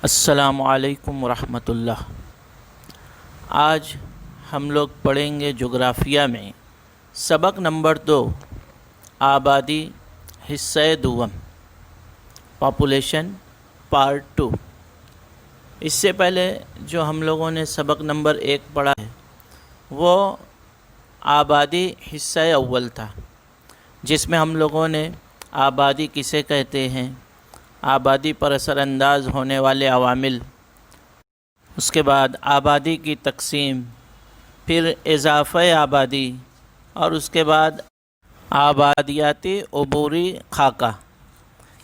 السلام علیکم ورحمۃ اللہ۔ آج ہم لوگ پڑھیں گے جغرافیہ میں سبق نمبر 2، آبادی حصہ دوم، پاپولیشن پارٹ 2۔ اس سے پہلے جو ہم لوگوں نے سبق نمبر 1 پڑھا ہے وہ آبادی حصہ اول تھا، جس میں ہم لوگوں نے آبادی کسے کہتے ہیں، آبادی پر اثر انداز ہونے والے عوامل، اس کے بعد آبادی کی تقسیم، پھر اضافہ آبادی، اور اس کے بعد آبادیاتی عبوری خاکہ۔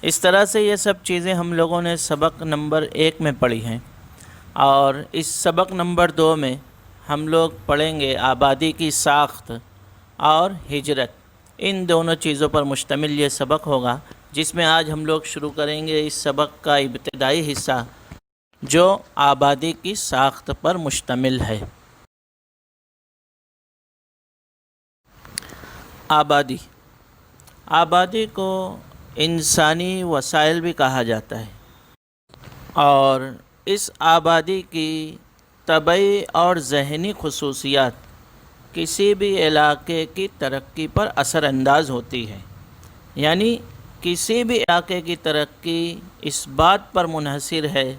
اس طرح سے یہ سب چیزیں ہم لوگوں نے سبق نمبر 1 میں پڑھی ہیں، اور اس سبق نمبر 2 میں ہم لوگ پڑھیں گے آبادی کی ساخت اور ہجرت۔ ان دونوں چیزوں پر مشتمل یہ سبق ہوگا، جس میں آج ہم لوگ شروع کریں گے اس سبق کا ابتدائی حصہ جو آبادی کی ساخت پر مشتمل ہے۔ آبادی کو انسانی وسائل بھی کہا جاتا ہے، اور اس آبادی کی طبعی اور ذہنی خصوصیات کسی بھی علاقے کی ترقی پر اثر انداز ہوتی ہے، یعنی کسی بھی علاقے کی ترقی اس بات پر منحصر ہے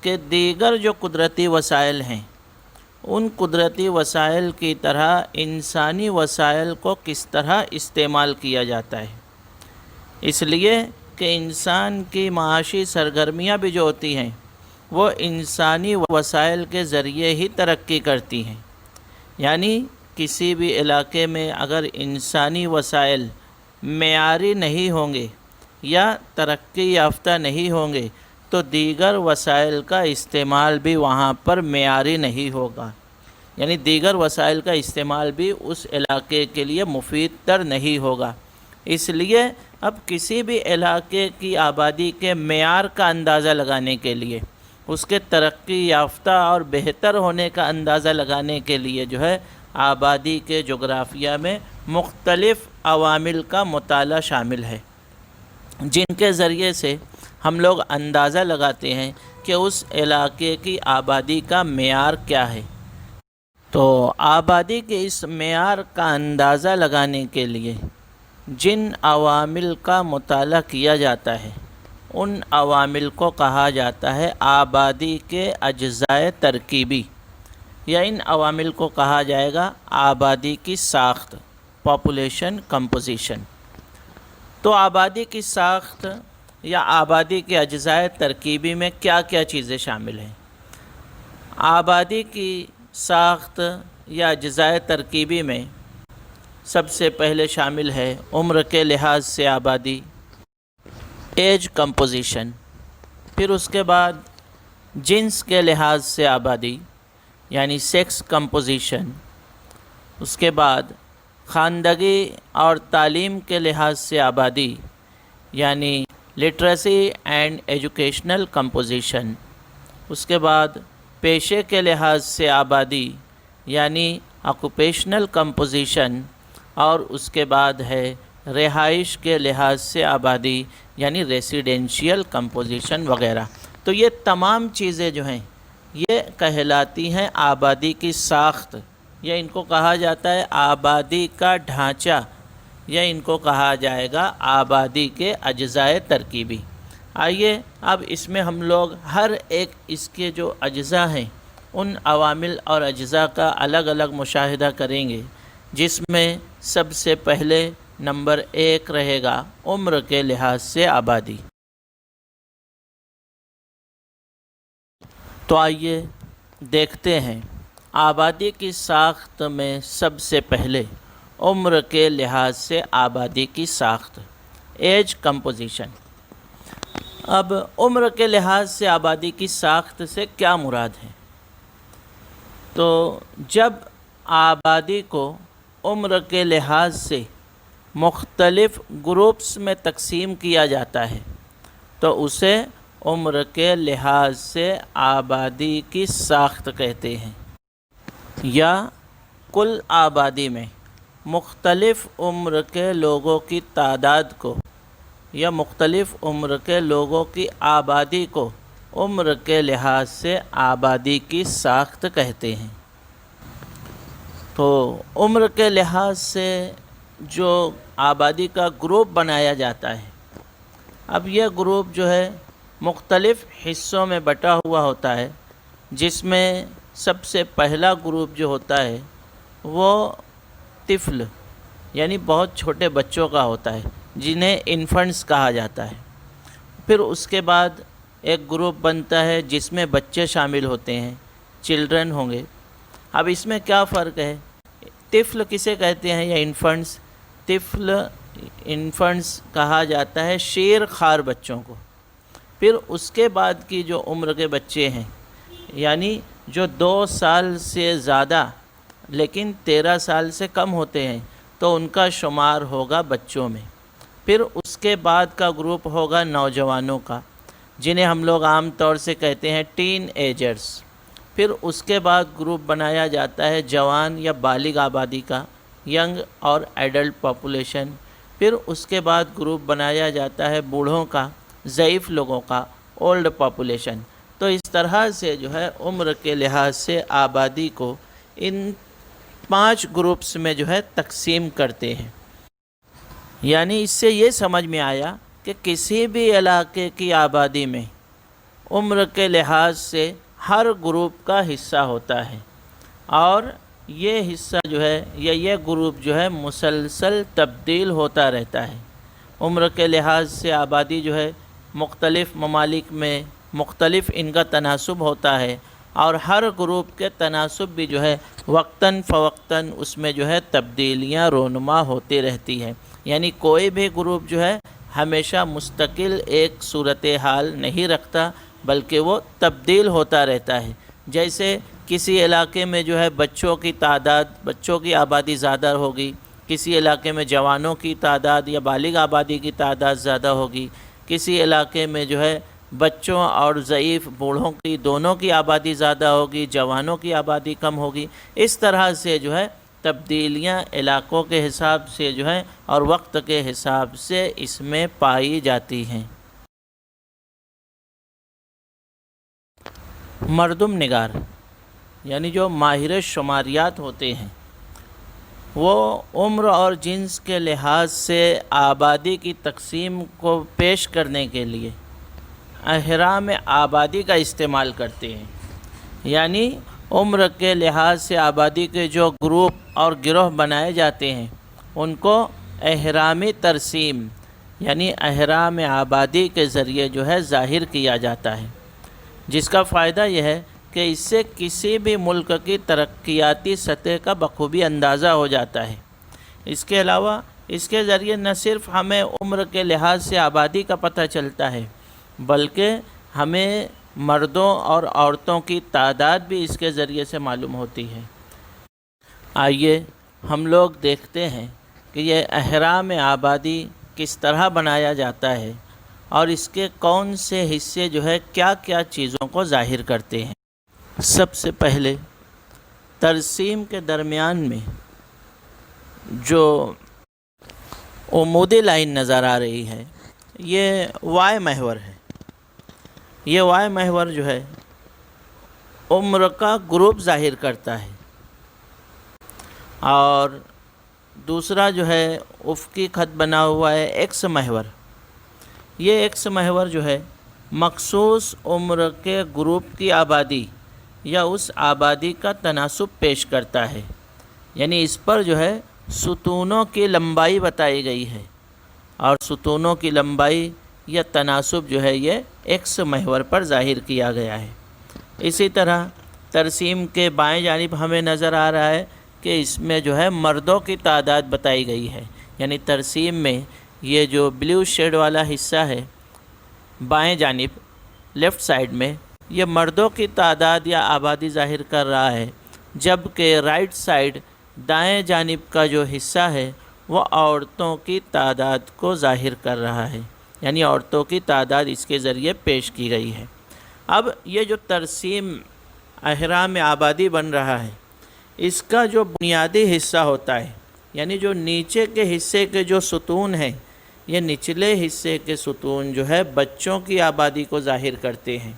کہ دیگر جو قدرتی وسائل ہیں ان قدرتی وسائل کی طرح انسانی وسائل کو کس طرح استعمال کیا جاتا ہے۔ اس لیے کہ انسان کی معاشی سرگرمیاں بھی جو ہوتی ہیں وہ انسانی وسائل کے ذریعے ہی ترقی کرتی ہیں، یعنی کسی بھی علاقے میں اگر انسانی وسائل معیاری نہیں ہوں گے یا ترقی یافتہ نہیں ہوں گے تو دیگر وسائل کا استعمال بھی وہاں پر معیاری نہیں ہوگا، یعنی دیگر وسائل کا استعمال بھی اس علاقے کے لیے مفید تر نہیں ہوگا۔ اس لیے اب کسی بھی علاقے کی آبادی کے معیار کا اندازہ لگانے کے لیے، اس کے ترقی یافتہ اور بہتر ہونے کا اندازہ لگانے کے لیے جو ہے آبادی کے جغرافیہ میں مختلف عوامل کا مطالعہ شامل ہے، جن کے ذریعے سے ہم لوگ اندازہ لگاتے ہیں کہ اس علاقے کی آبادی کا معیار کیا ہے۔ تو آبادی کے اس معیار کا اندازہ لگانے کے لیے جن عوامل کا مطالعہ کیا جاتا ہے ان عوامل کو کہا جاتا ہے آبادی کے اجزاء ترکیبی، یا ان عوامل کو کہا جائے گا آبادی کی ساخت، پاپولیشن کمپوزیشن۔ تو آبادی کی ساخت یا آبادی کے اجزاء ترکیبی میں کیا کیا چیزیں شامل ہیں؟ آبادی کی ساخت یا اجزاء ترکیبی میں سب سے پہلے شامل ہے عمر کے لحاظ سے آبادی، ایج کمپوزیشن، پھر اس کے بعد جنس کے لحاظ سے آبادی یعنی سیکس کمپوزیشن، اس کے بعد خواندگی اور تعلیم کے لحاظ سے آبادی یعنی لٹریسی اینڈ ایجوکیشنل کمپوزیشن، اس کے بعد پیشے کے لحاظ سے آبادی یعنی آکوپیشنل کمپوزیشن، اور اس کے بعد ہے رہائش کے لحاظ سے آبادی یعنی ریسیڈینشیل کمپوزیشن وغیرہ۔ تو یہ تمام چیزیں جو ہیں یہ کہلاتی ہیں آبادی کی ساخت، یا ان کو کہا جاتا ہے آبادی کا ڈھانچہ، یا ان کو کہا جائے گا آبادی کے اجزاء ترکیبی۔ آئیے اب اس میں ہم لوگ ہر ایک اس کے جو اجزاء ہیں ان عوامل اور اجزاء کا الگ الگ مشاہدہ کریں گے، جس میں سب سے پہلے نمبر 1 رہے گا عمر کے لحاظ سے آبادی۔ تو آئیے دیکھتے ہیں آبادی کی ساخت میں سب سے پہلے عمر کے لحاظ سے آبادی کی ساخت، ایج کمپوزیشن۔ اب عمر کے لحاظ سے آبادی کی ساخت سے کیا مراد ہے؟ تو جب آبادی کو عمر کے لحاظ سے مختلف گروپس میں تقسیم کیا جاتا ہے تو اسے عمر کے لحاظ سے آبادی کی ساخت کہتے ہیں، یا کل آبادی میں مختلف عمر کے لوگوں کی تعداد کو یا مختلف عمر کے لوگوں کی آبادی کو عمر کے لحاظ سے آبادی کی ساخت کہتے ہیں۔ تو عمر کے لحاظ سے جو آبادی کا گروپ بنایا جاتا ہے، اب یہ گروپ جو ہے مختلف حصوں میں بٹا ہوا ہوتا ہے، جس میں سب سے پہلا گروپ جو ہوتا ہے وہ طفل یعنی بہت چھوٹے بچوں کا ہوتا ہے، جنہیں انفنٹس کہا جاتا ہے۔ پھر اس کے بعد ایک گروپ بنتا ہے جس میں بچے شامل ہوتے ہیں، چلڈرن ہوں گے۔ اب اس میں کیا فرق ہے؟ طفل کسے کہتے ہیں یا انفنٹس؟ طفل انفنٹس کہا جاتا ہے شیر خوار بچوں کو۔ پھر اس کے بعد کی جو عمر کے بچے ہیں، یعنی جو 2 سال سے زیادہ لیکن 13 سال سے کم ہوتے ہیں، تو ان کا شمار ہوگا بچوں میں۔ پھر اس کے بعد کا گروپ ہوگا نوجوانوں کا، جنہیں ہم لوگ عام طور سے کہتے ہیں ٹین ایجرز۔ پھر اس کے بعد گروپ بنایا جاتا ہے جوان یا بالغ آبادی کا، ینگ اور ایڈلٹ پاپولیشن۔ پھر اس کے بعد گروپ بنایا جاتا ہے بوڑھوں کا، ضعیف لوگوں کا، اولڈ پاپولیشن۔ تو اس طرح سے جو ہے عمر کے لحاظ سے آبادی کو ان 5 گروپس میں جو ہے تقسیم کرتے ہیں۔ یعنی اس سے یہ سمجھ میں آیا کہ کسی بھی علاقے کی آبادی میں عمر کے لحاظ سے ہر گروپ کا حصہ ہوتا ہے، اور یہ حصہ جو ہے یا یہ گروپ جو ہے مسلسل تبدیل ہوتا رہتا ہے۔ عمر کے لحاظ سے آبادی جو ہے مختلف ممالک میں مختلف ان کا تناسب ہوتا ہے، اور ہر گروپ کے تناسب بھی جو ہے وقتاً فوقتاً اس میں جو ہے تبدیلیاں رونما ہوتی رہتی ہیں۔ یعنی کوئی بھی گروپ جو ہے ہمیشہ مستقل ایک صورتحال نہیں رکھتا، بلکہ وہ تبدیل ہوتا رہتا ہے۔ جیسے کسی علاقے میں جو ہے بچوں کی آبادی زیادہ ہوگی، کسی علاقے میں جوانوں کی تعداد یا بالغ آبادی کی تعداد زیادہ ہوگی، کسی علاقے میں جو ہے بچوں اور ضعیف بوڑھوں کی دونوں کی آبادی زیادہ ہوگی، جوانوں کی آبادی کم ہوگی۔ اس طرح سے جو ہے تبدیلیاں علاقوں کے حساب سے جو ہے اور وقت کے حساب سے اس میں پائی جاتی ہیں۔ مردم نگار یعنی جو ماہر شماریات ہوتے ہیں، وہ عمر اور جنس کے لحاظ سے آبادی کی تقسیم کو پیش کرنے کے لیے اہرام آبادی کا استعمال کرتے ہیں۔ یعنی عمر کے لحاظ سے آبادی کے جو گروپ اور گروہ بنائے جاتے ہیں، ان کو اہرامی ترسیم یعنی اہرام آبادی کے ذریعے جو ہے ظاہر کیا جاتا ہے، جس کا فائدہ یہ ہے کہ اس سے کسی بھی ملک کی ترقیاتی سطح کا بخوبی اندازہ ہو جاتا ہے۔ اس کے علاوہ اس کے ذریعے نہ صرف ہمیں عمر کے لحاظ سے آبادی کا پتہ چلتا ہے، بلکہ ہمیں مردوں اور عورتوں کی تعداد بھی اس کے ذریعے سے معلوم ہوتی ہے۔ آئیے ہم لوگ دیکھتے ہیں کہ یہ اہرام آبادی کس طرح بنایا جاتا ہے، اور اس کے کون سے حصے جو ہے کیا کیا چیزوں کو ظاہر کرتے ہیں۔ سب سے پہلے ترسیم کے درمیان میں جو عمودی لائن نظر آ رہی ہے، یہ وائے محور ہے۔ یہ وائے محور جو ہے عمر کا گروپ ظاہر کرتا ہے، اور دوسرا جو ہے افقی خط بنا ہوا ہے ایکس محور۔ یہ ایکس محور جو ہے مخصوص عمر کے گروپ کی آبادی یا اس آبادی کا تناسب پیش کرتا ہے۔ یعنی اس پر جو ہے ستونوں کی لمبائی بتائی گئی ہے، اور ستونوں کی لمبائی یا تناسب جو ہے یہ ایکس محور پر ظاہر کیا گیا ہے۔ اسی طرح ترسیم کے بائیں جانب ہمیں نظر آ رہا ہے کہ اس میں جو ہے مردوں کی تعداد بتائی گئی ہے۔ یعنی ترسیم میں یہ جو بلیو شیڈ والا حصہ ہے بائیں جانب لیفٹ سائڈ میں، یہ مردوں کی تعداد یا آبادی ظاہر کر رہا ہے، جبکہ رائٹ سائڈ دائیں جانب کا جو حصہ ہے وہ عورتوں کی تعداد کو ظاہر کر رہا ہے۔ یعنی عورتوں کی تعداد اس کے ذریعے پیش کی گئی ہے۔ اب یہ جو ترسیم اہرام آبادی بن رہا ہے، اس کا جو بنیادی حصہ ہوتا ہے، یعنی جو نیچے کے حصے کے جو ستون ہیں، یہ نچلے حصے کے ستون جو ہے بچوں کی آبادی کو ظاہر کرتے ہیں۔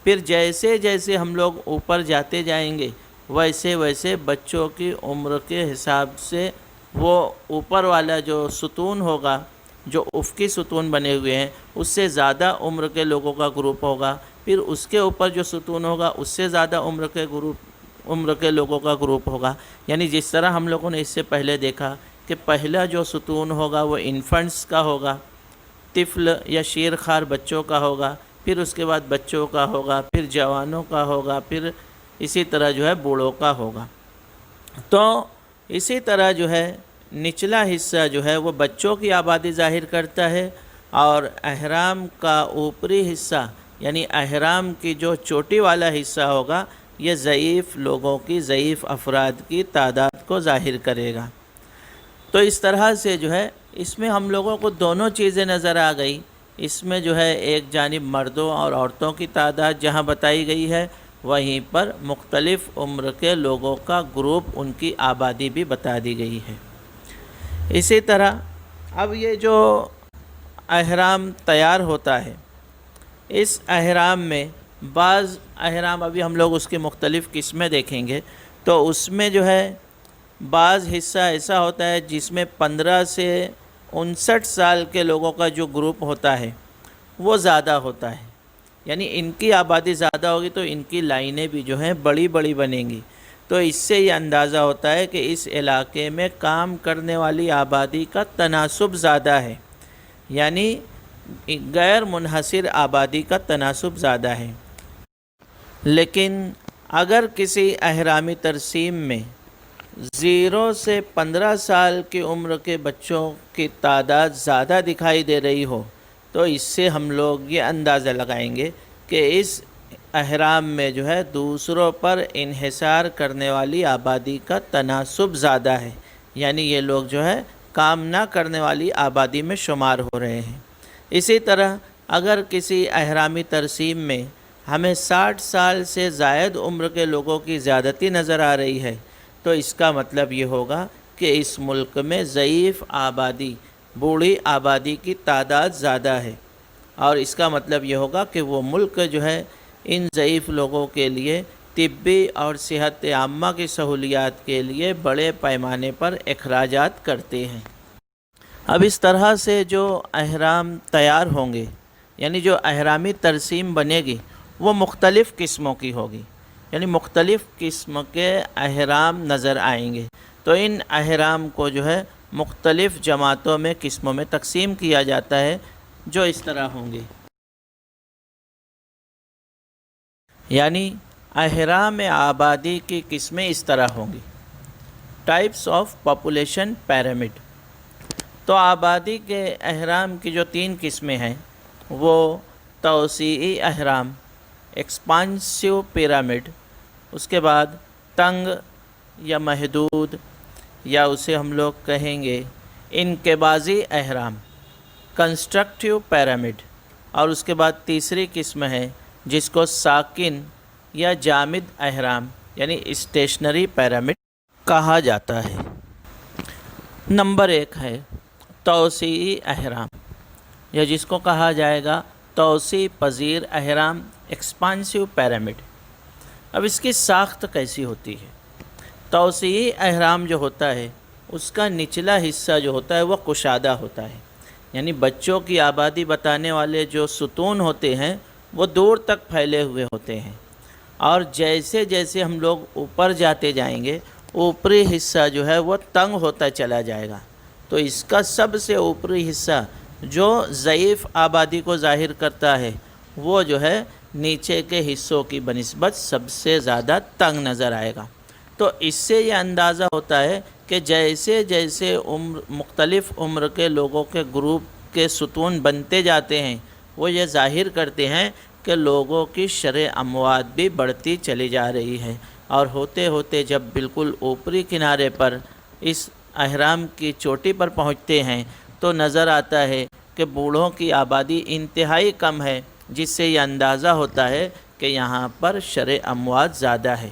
پھر جیسے جیسے ہم لوگ اوپر جاتے جائیں گے ویسے ویسے بچوں کی عمر کے حساب سے وہ اوپر والا جو ستون ہوگا، جو افقی ستون بنے ہوئے ہیں، اس سے زیادہ عمر کے لوگوں کا گروپ ہوگا، پھر اس کے اوپر جو ستون ہوگا اس سے زیادہ عمر کے لوگوں کا گروپ ہوگا۔ یعنی جس طرح ہم لوگوں نے اس سے پہلے دیکھا کہ پہلا جو ستون ہوگا وہ انفنٹس کا ہوگا، طفل یا شیر خوار بچوں کا ہوگا، پھر اس کے بعد بچوں کا ہوگا، پھر جوانوں کا ہوگا، پھر اسی طرح جو ہے بوڑھوں کا ہوگا۔ تو اسی طرح جو ہے نچلا حصہ جو ہے وہ بچوں کی آبادی ظاہر کرتا ہے، اور احرام کا اوپری حصہ یعنی احرام کی جو چوٹی والا حصہ ہوگا یہ ضعیف لوگوں کی، ضعیف افراد کی تعداد کو ظاہر کرے گا۔ تو اس طرح سے جو ہے اس میں ہم لوگوں کو دونوں چیزیں نظر آ گئی۔ اس میں جو ہے ایک جانب مردوں اور عورتوں کی تعداد جہاں بتائی گئی ہے، وہیں پر مختلف عمر کے لوگوں کا گروپ، ان کی آبادی بھی بتا دی گئی ہے۔ اسی طرح اب یہ جو احرام تیار ہوتا ہے، اس احرام میں بعض احرام ابھی ہم لوگ اس کی مختلف قسمیں دیکھیں گے، تو اس میں جو ہے بعض حصہ ایسا ہوتا ہے جس میں 15 سے 59 سال کے لوگوں کا جو گروپ ہوتا ہے وہ زیادہ ہوتا ہے، یعنی ان کی آبادی زیادہ ہوگی تو ان کی لائنیں بھی جو ہیں بڑی بڑی بنیں گی۔ تو اس سے یہ اندازہ ہوتا ہے کہ اس علاقے میں کام کرنے والی آبادی کا تناسب زیادہ ہے، یعنی غیر منحصر آبادی کا تناسب زیادہ ہے۔ لیکن اگر کسی احرامی ترسیم میں 0 سے 15 سال کی عمر کے بچوں کی تعداد زیادہ دکھائی دے رہی ہو تو اس سے ہم لوگ یہ اندازہ لگائیں گے کہ اس احرام میں جو ہے دوسروں پر انحصار کرنے والی آبادی کا تناسب زیادہ ہے، یعنی یہ لوگ جو ہے کام نہ کرنے والی آبادی میں شمار ہو رہے ہیں۔ اسی طرح اگر کسی احرامی ترسیم میں ہمیں 60 سال سے زائد عمر کے لوگوں کی زیادتی نظر آ رہی ہے تو اس کا مطلب یہ ہوگا کہ اس ملک میں ضعیف آبادی، بوڑھی آبادی کی تعداد زیادہ ہے، اور اس کا مطلب یہ ہوگا کہ وہ ملک جو ہے ان ضعیف لوگوں کے لیے طبی اور صحت عامہ کی سہولیات کے لیے بڑے پیمانے پر اخراجات کرتے ہیں۔ اب اس طرح سے جو احرام تیار ہوں گے، یعنی جو احرامی ترسیم بنے گی وہ مختلف قسموں کی ہوگی، یعنی مختلف قسم کے احرام نظر آئیں گے۔ تو ان احرام کو جو ہے مختلف جماعتوں میں، قسموں میں تقسیم کیا جاتا ہے جو اس طرح ہوں گے، یعنی احرام آبادی کی قسمیں اس طرح ہوں گی۔ Types of population pyramid. تو آبادی کے احرام کی جو 3 قسمیں ہیں وہ توسیعی احرام، ایکسپانسیو پیرامڈ، اس کے بعد تنگ یا محدود یا اسے ہم لوگ کہیں گے انقباضی احرام، کنسٹرکٹیو پیرامڈ، اور اس کے بعد تیسری قسم ہے جس کو ساکن یا جامد احرام یعنی اسٹیشنری پیرامڈ کہا جاتا ہے۔ نمبر 1 ہے توسیعی احرام، یا جس کو کہا جائے گا توسیع پذیر احرام، ایکسپانسیو پیرامڈ۔ اب اس کی ساخت کیسی ہوتی ہے؟ توسیعی احرام جو ہوتا ہے اس کا نچلا حصہ جو ہوتا ہے وہ کشادہ ہوتا ہے، یعنی بچوں کی آبادی بتانے والے جو ستون ہوتے ہیں وہ دور تک پھیلے ہوئے ہوتے ہیں، اور جیسے جیسے ہم لوگ اوپر جاتے جائیں گے اوپری حصہ جو ہے وہ تنگ ہوتا چلا جائے گا۔ تو اس کا سب سے اوپری حصہ جو ضعیف آبادی کو ظاہر کرتا ہے وہ جو ہے نیچے کے حصوں کی بنسبت سب سے زیادہ تنگ نظر آئے گا۔ تو اس سے یہ اندازہ ہوتا ہے کہ جیسے جیسے مختلف عمر کے لوگوں کے گروپ کے ستون بنتے جاتے ہیں وہ یہ ظاہر کرتے ہیں کہ لوگوں کی شرح اموات بھی بڑھتی چلی جا رہی ہے، اور ہوتے ہوتے جب بالکل اوپری کنارے پر اس احرام کی چوٹی پر پہنچتے ہیں تو نظر آتا ہے کہ بوڑھوں کی آبادی انتہائی کم ہے، جس سے یہ اندازہ ہوتا ہے کہ یہاں پر شرح اموات زیادہ ہے۔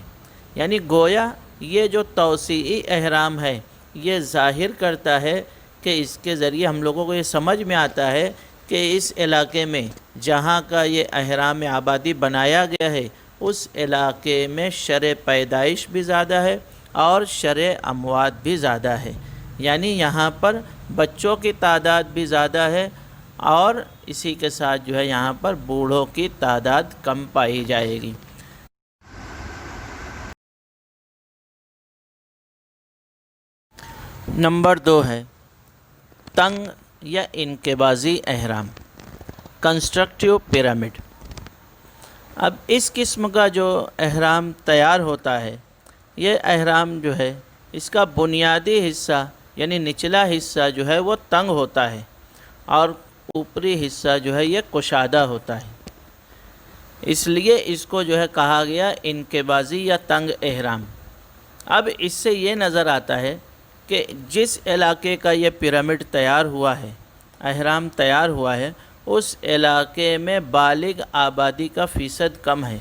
یعنی گویا یہ جو توسیعی احرام ہے یہ ظاہر کرتا ہے کہ اس کے ذریعے ہم لوگوں کو یہ سمجھ میں آتا ہے کہ اس علاقے میں جہاں کا یہ احرام آبادی بنایا گیا ہے اس علاقے میں شرح پیدائش بھی زیادہ ہے اور شرح اموات بھی زیادہ ہے، یعنی یہاں پر بچوں کی تعداد بھی زیادہ ہے اور اسی کے ساتھ جو ہے یہاں پر بوڑھوں کی تعداد کم پائی جائے گی۔ نمبر 2 ہے تنگ یا انقباضی احرام، کنسٹرکٹیو پیرامڈ۔ اب اس قسم کا جو احرام تیار ہوتا ہے، یہ احرام جو ہے اس کا بنیادی حصہ یعنی نچلا حصہ جو ہے وہ تنگ ہوتا ہے اور اوپری حصہ جو ہے یہ کشادہ ہوتا ہے، اس لیے اس کو جو ہے کہا گیا انقباضی یا تنگ احرام۔ اب اس سے یہ نظر آتا ہے کہ جس علاقے کا یہ پیرامڈ تیار ہوا ہے، احرام تیار ہوا ہے، اس علاقے میں بالغ آبادی کا فیصد کم ہے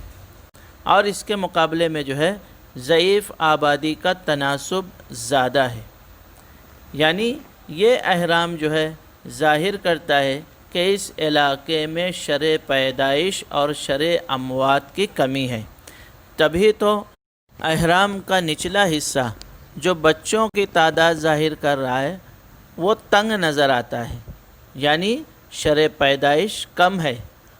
اور اس کے مقابلے میں جو ہے ضعیف آبادی کا تناسب زیادہ ہے، یعنی یہ احرام جو ہے ظاہر کرتا ہے کہ اس علاقے میں شرح پیدائش اور شرح اموات کی کمی ہے، تبھی تو احرام کا نچلا حصہ جو بچوں کی تعداد ظاہر کر رہا ہے وہ تنگ نظر آتا ہے، یعنی شرح پیدائش کم ہے،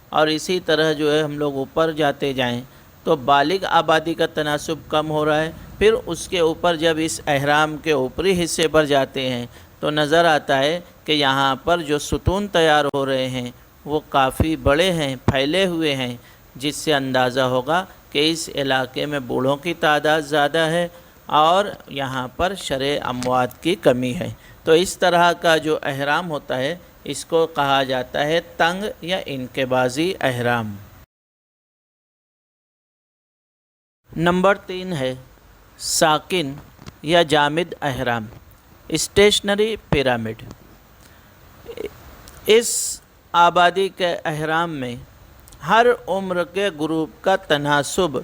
اور اسی طرح جو ہے ہم لوگ اوپر جاتے جائیں تو بالغ آبادی کا تناسب کم ہو رہا ہے، پھر اس کے اوپر جب اس احرام کے اوپری حصے پر جاتے ہیں تو نظر آتا ہے کہ یہاں پر جو ستون تیار ہو رہے ہیں وہ کافی بڑے ہیں، پھیلے ہوئے ہیں، جس سے اندازہ ہوگا کہ اس علاقے میں بوڑھوں کی تعداد زیادہ ہے اور یہاں پر شرح اموات کی کمی ہے۔ تو اس طرح کا جو احرام ہوتا ہے اس کو کہا جاتا ہے تنگ یا انقباضی احرام۔ نمبر 3 ہے ساکن یا جامد احرام، اسٹیشنری پیرامڈ۔ اس آبادی کے احرام میں ہر عمر کے گروپ کا تناسب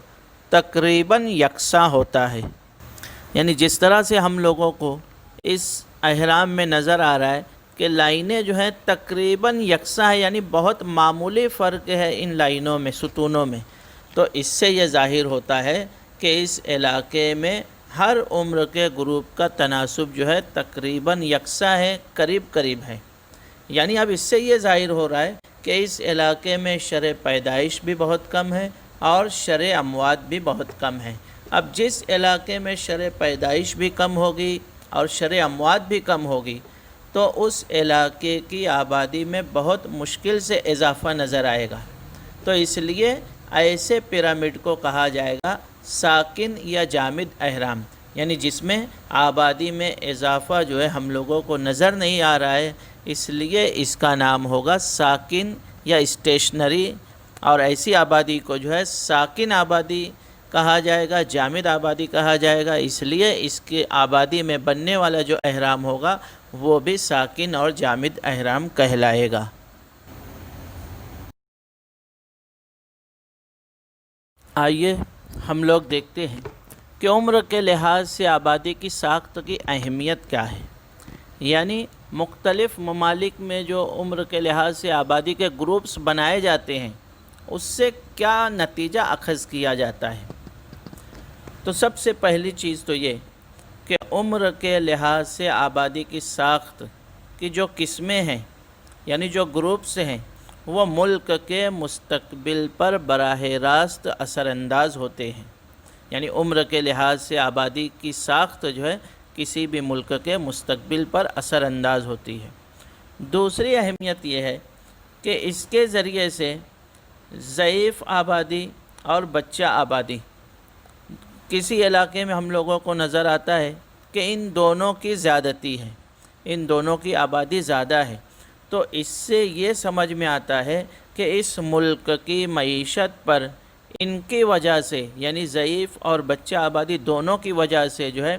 تقریباً یکساں ہوتا ہے، یعنی جس طرح سے ہم لوگوں کو اس احرام میں نظر آ رہا ہے کہ لائنیں جو ہیں تقریباً یکساں ہیں، یعنی بہت معمولی فرق ہے ان لائنوں میں، ستونوں میں، تو اس سے یہ ظاہر ہوتا ہے کہ اس علاقے میں ہر عمر کے گروپ کا تناسب جو ہے تقریباً یکساں ہے، قریب قریب ہے، یعنی اب اس سے یہ ظاہر ہو رہا ہے کہ اس علاقے میں شرح پیدائش بھی بہت کم ہے اور شرح اموات بھی بہت کم ہے۔ اب جس علاقے میں شرح پیدائش بھی کم ہوگی اور شرح اموات بھی کم ہوگی تو اس علاقے کی آبادی میں بہت مشکل سے اضافہ نظر آئے گا، تو اس لیے ایسے پیرامڈ کو کہا جائے گا ساکن یا جامد احرام، یعنی جس میں آبادی میں اضافہ جو ہے ہم لوگوں کو نظر نہیں آ رہا ہے، اس لیے اس کا نام ہوگا ساکن یا اسٹیشنری، اور ایسی آبادی کو جو ہے ساکن آبادی کہا جائے گا، جامد آبادی کہا جائے گا، اس لیے اس کی آبادی میں بننے والا جو احرام ہوگا وہ بھی ساکن اور جامد احرام کہلائے گا۔ آئیے ہم لوگ دیکھتے ہیں کہ عمر کے لحاظ سے آبادی کی ساخت کی اہمیت کیا ہے، یعنی مختلف ممالک میں جو عمر کے لحاظ سے آبادی کے گروپس بنائے جاتے ہیں اس سے کیا نتیجہ اخذ کیا جاتا ہے۔ تو سب سے پہلی چیز تو یہ کہ عمر کے لحاظ سے آبادی کی ساخت کی جو قسمیں ہیں یعنی جو گروپس ہیں وہ ملک کے مستقبل پر براہ راست اثر انداز ہوتے ہیں، یعنی عمر کے لحاظ سے آبادی کی ساخت جو ہے کسی بھی ملک کے مستقبل پر اثر انداز ہوتی ہے۔ دوسری اہمیت یہ ہے کہ اس کے ذریعے سے ضعیف آبادی اور بچہ آبادی کسی علاقے میں ہم لوگوں کو نظر آتا ہے کہ ان دونوں کی زیادتی ہے، ان دونوں کی آبادی زیادہ ہے، تو اس سے یہ سمجھ میں آتا ہے کہ اس ملک کی معیشت پر ان کی وجہ سے یعنی ضعیف اور بچہ آبادی دونوں کی وجہ سے جو ہے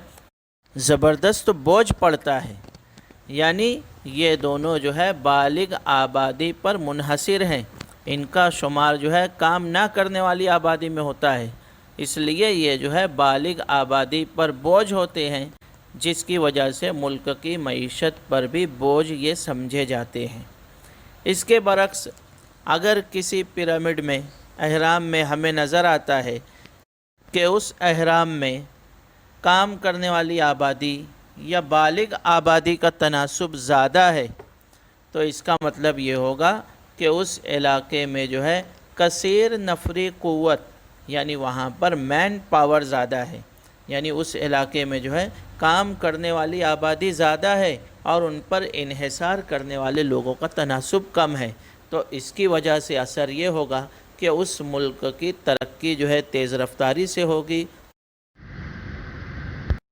زبردست بوجھ پڑتا ہے، یعنی یہ دونوں جو ہے بالغ آبادی پر منحصر ہیں، ان کا شمار جو ہے کام نہ کرنے والی آبادی میں ہوتا ہے، اس لیے یہ جو ہے بالغ آبادی پر بوجھ ہوتے ہیں، جس کی وجہ سے ملک کی معیشت پر بھی بوجھ یہ سمجھے جاتے ہیں۔ اس کے برعکس اگر کسی پیرامڈ میں اہرام میں ہمیں نظر آتا ہے کہ اس اہرام میں کام کرنے والی آبادی یا بالغ آبادی کا تناسب زیادہ ہے، تو اس کا مطلب یہ ہوگا کہ اس علاقے میں جو ہے کثیر نفری قوت، یعنی وہاں پر مین پاور زیادہ ہے، یعنی اس علاقے میں جو ہے کام کرنے والی آبادی زیادہ ہے اور ان پر انحصار کرنے والے لوگوں کا تناسب کم ہے۔ تو اس کی وجہ سے اثر یہ ہوگا کہ اس ملک کی ترقی جو ہے تیز رفتاری سے ہوگی